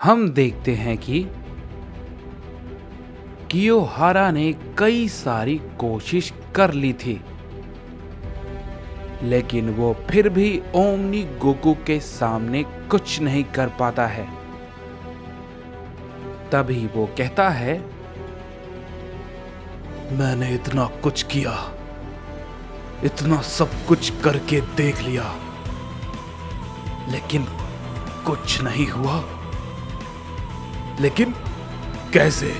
हम देखते हैं कि कियोहारा ने कई सारी कोशिश कर ली थी, लेकिन वो फिर भी ओमनी गोकू के सामने कुछ नहीं कर पाता है। तभी वो कहता है, मैंने इतना कुछ किया, इतना सब कुछ करके देख लिया, लेकिन कुछ नहीं हुआ। लेकिन कैसे?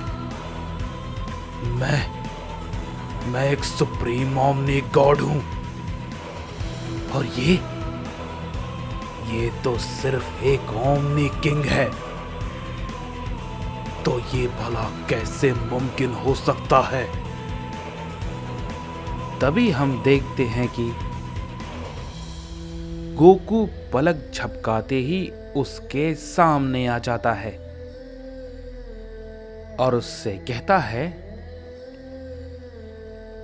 मैं एक सुप्रीम ओमनी गॉड हूं, और ये तो सिर्फ एक ओमनी किंग है। तो ये भला कैसे मुमकिन हो सकता है? तभी हम देखते हैं कि गोकू पलक झपकाते ही उसके सामने आ जाता है और उससे कहता है,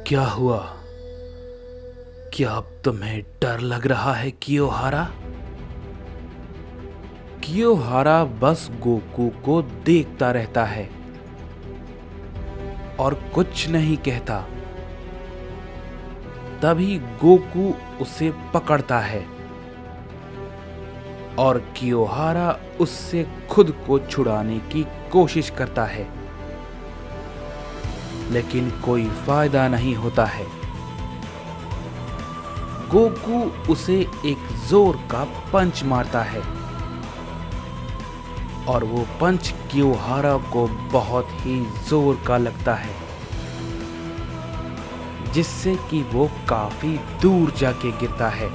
क्या हुआ? क्या अब तुम्हें डर लग रहा है कियोहारा? कियोहारा बस गोकू को देखता रहता है और कुछ नहीं कहता। तभी गोकू उसे पकड़ता है और कियोहारा उससे खुद को छुड़ाने की कोशिश करता है, लेकिन कोई फायदा नहीं होता है। गोकू उसे एक जोर का पंच मारता है और वो पंच कियोहारा को बहुत ही जोर का लगता है, जिससे कि वो काफी दूर जाके गिरता है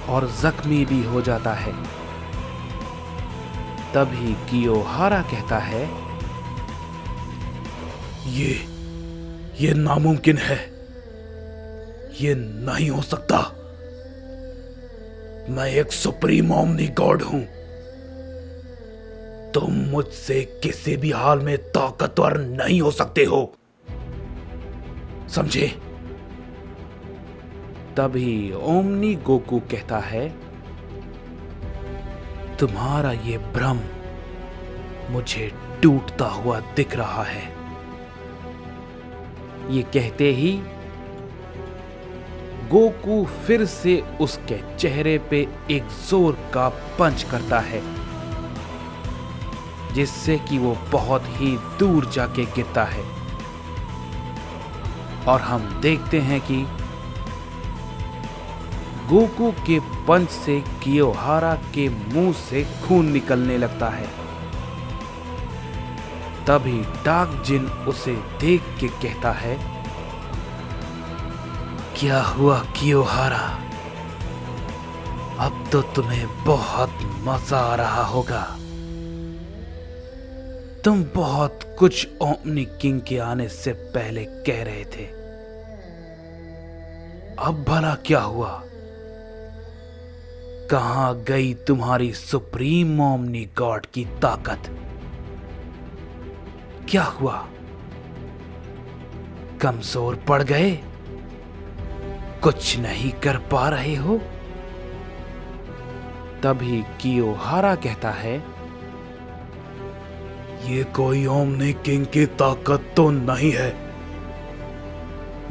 और जख्मी भी हो जाता है। तभी कियोहारा कहता है, ये नामुमकिन है, ये नहीं हो सकता। मैं एक सुप्रीम ओमनी गॉड हूं। तुम मुझसे किसी भी हाल में ताकतवर नहीं हो सकते हो, समझे? तभी ओमनी गोकू कहता है, तुम्हारा ये भ्रम मुझे टूटता हुआ दिख रहा है। ये कहते ही गोकू फिर से उसके चेहरे पे एक जोर का पंच करता है, जिससे कि वो बहुत ही दूर जाके गिरता है। और हम देखते हैं कि गोकू के पंच से कियोहारा के मुंह से खून निकलने लगता है। तभी डार्क जिन उसे देख के कहता है, क्या हुआ कियोहारा? अब तो तुम्हें बहुत मजा आ रहा होगा। तुम बहुत कुछ ओमनी किंग के आने से पहले कह रहे थे। अब भला क्या हुआ? कहां गई तुम्हारी सुप्रीम ओमनी गॉड की ताकत? क्या हुआ? कमजोर पड़ गए? कुछ नहीं कर पा रहे हो? तभी कियोहारा कहता है, ये कोई ओमनी किंग की ताकत तो नहीं है।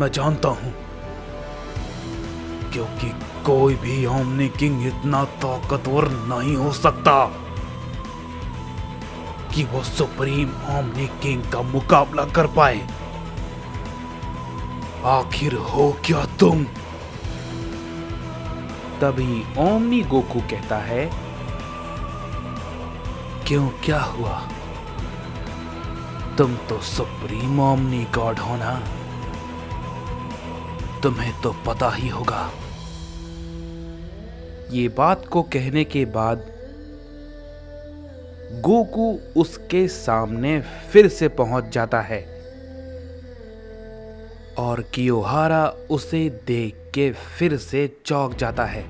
मैं जानता हूं, क्योंकि कोई भी ओमनी किंग इतना ताकतवर नहीं हो सकता कि वो सुप्रीम ओमनी किंग का मुकाबला कर पाए। आखिर हो क्या तुम? तभी ओमनी गोकू कहता है, क्यों, क्या हुआ? तुम तो सुप्रीम ओमनी गॉड हो ना? तुम्हें तो पता ही होगा। ये बात को कहने के बाद गोकू उसके सामने फिर से पहुंच जाता है और कियोहारा उसे देख के फिर से चौंक जाता है।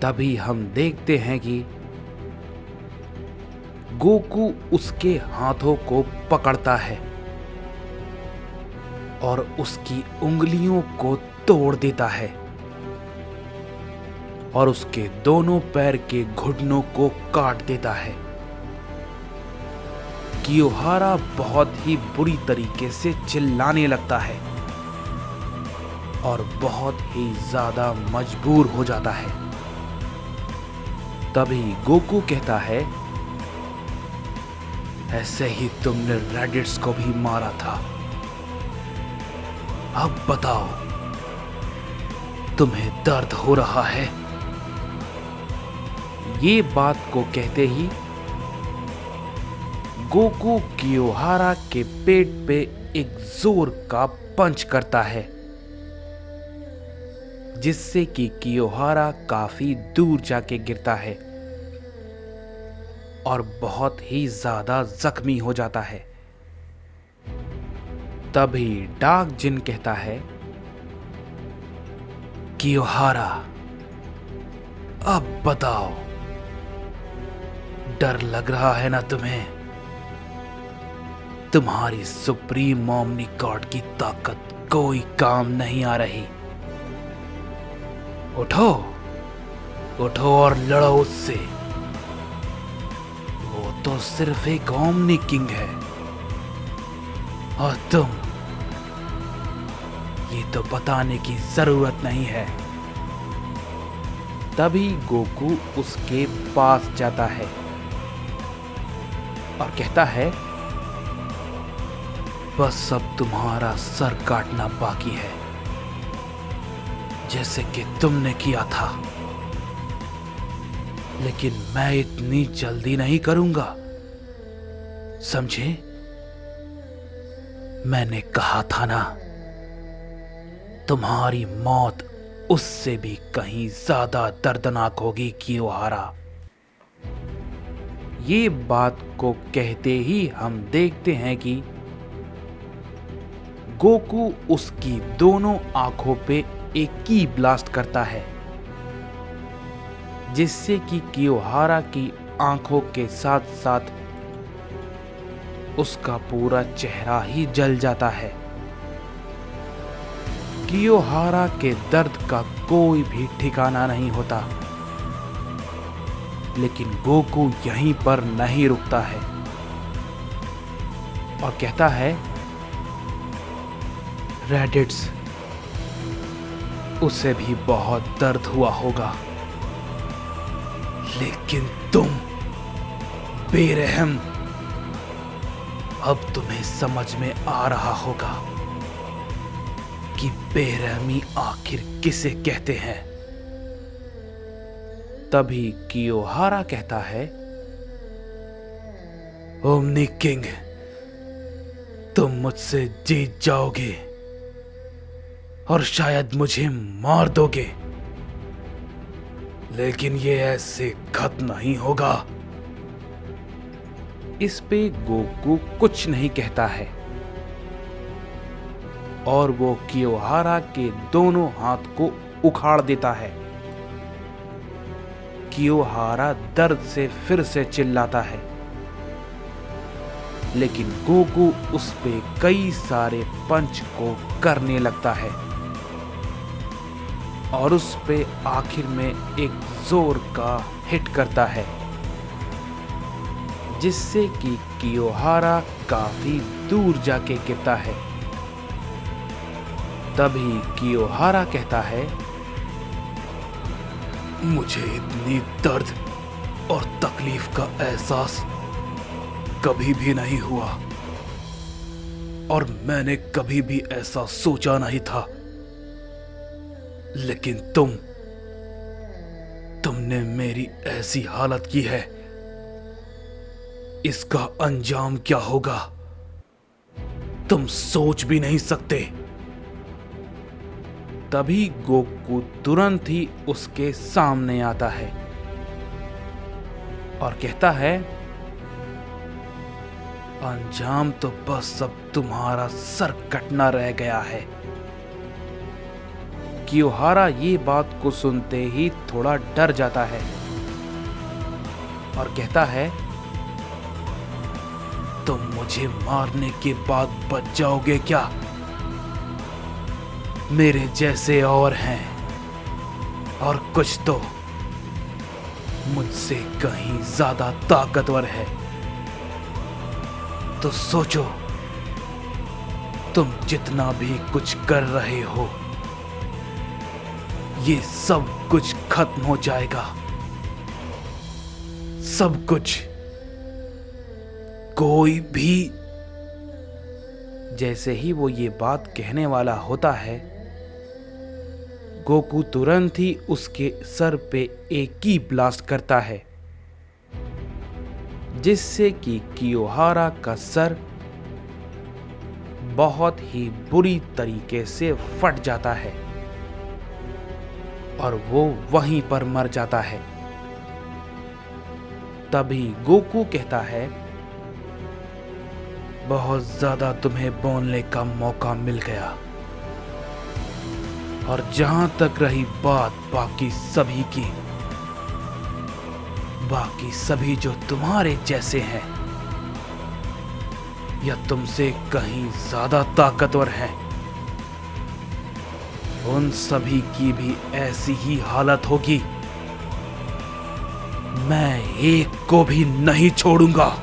तभी हम देखते हैं कि गोकू उसके हाथों को पकड़ता है और उसकी उंगलियों को तोड़ देता है और उसके दोनों पैर के घुटनों को काट देता है। कियोहारा बहुत ही बुरी तरीके से चिल्लाने लगता है और बहुत ही ज्यादा मजबूर हो जाता है। तभी गोकू कहता है, ऐसे ही तुमने रैडिट्स को भी मारा था, अब बताओ तुम्हें दर्द हो रहा है? ये बात को कहते ही गोकू कियोहारा के पेट पे एक जोर का पंच करता है, जिससे कि कियोहारा काफी दूर जाके गिरता है और बहुत ही ज्यादा जख्मी हो जाता है। तभी डार्क जिन कहता है, कियोहारा अब बताओ, डर लग रहा है ना तुम्हें? तुम्हारी सुप्रीम ओमनी गॉड की ताकत कोई काम नहीं आ रही। उठो उठो और लड़ो उससे। वो तो सिर्फ एक ओमनी किंग है और तुम, ये तो बताने की जरूरत नहीं है। तभी गोकू उसके पास जाता है और कहता है, बस अब तुम्हारा सर काटना बाकी है, जैसे कि तुमने किया था। लेकिन मैं इतनी जल्दी नहीं करूंगा, समझे? मैंने कहा था ना, तुम्हारी मौत उससे भी कहीं ज्यादा दर्दनाक होगी कियोहारा। ये बात को कहते ही हम देखते हैं कि गोकू उसकी दोनों आंखों पे एक की ब्लास्ट करता है, जिससे कि कियोहारा की आंखों के साथ साथ उसका पूरा चेहरा ही जल जाता है। कियोहारा के दर्द का कोई भी ठिकाना नहीं होता, लेकिन गोकू यहीं पर नहीं रुकता है और कहता है, रैडिट्स, उसे भी बहुत दर्द हुआ होगा, लेकिन तुम बेरहम, अब तुम्हें समझ में आ रहा होगा कि बेरहमी आखिर किसे कहते हैं। तभी कियोहारा कहता है, ओमनी किंग, तुम मुझसे जीत जाओगे और शायद मुझे मार दोगे, लेकिन ये ऐसे खत्म नहीं होगा। इस पे गोकू कुछ नहीं कहता है और वो कियोहारा के दोनों हाथ को उखाड़ देता है। कियोहारा दर्द से फिर से चिल्लाता है, लेकिन गोकू उस पे कई सारे पंच को करने लगता है और उस पे आखिर में एक जोर का हिट करता है, जिससे कि कियोहारा काफी दूर जाके गिरता है। तभी कियोहारा कहता है, मुझे इतनी दर्द और तकलीफ का एहसास कभी भी नहीं हुआ और मैंने कभी भी ऐसा सोचा नहीं था, लेकिन तुमने मेरी ऐसी हालत की है, इसका अंजाम क्या होगा तुम सोच भी नहीं सकते। तभी गोकू तुरंत ही उसके सामने आता है और कहता है, अंजाम तो बस अब तुम्हारा सर कटना रह गया है। कियोहारा ये बात को सुनते ही थोड़ा डर जाता है और कहता है, तुम मुझे मारने के बाद बच जाओगे क्या? मेरे जैसे और हैं और कुछ तो मुझसे कहीं ज्यादा ताकतवर है। तो सोचो, तुम जितना भी कुछ कर रहे हो, ये सब कुछ खत्म हो जाएगा। सब कुछ। कोई भी। जैसे ही वो ये बात कहने वाला होता है, गोकू तुरंत ही उसके सर पे एक की ब्लास्ट करता है, जिससे कि कियोहारा का सर बहुत ही बुरी तरीके से फट जाता है और वो वहीं पर मर जाता है। तभी गोकू कहता है, बहुत ज्यादा तुम्हें बोलने का मौका मिल गया। और जहां तक रही बात बाकी सभी की, बाकी सभी जो तुम्हारे जैसे हैं या तुमसे कहीं ज्यादा ताकतवर हैं, उन सभी की भी ऐसी ही हालत होगी। मैं एक को भी नहीं छोड़ूंगा।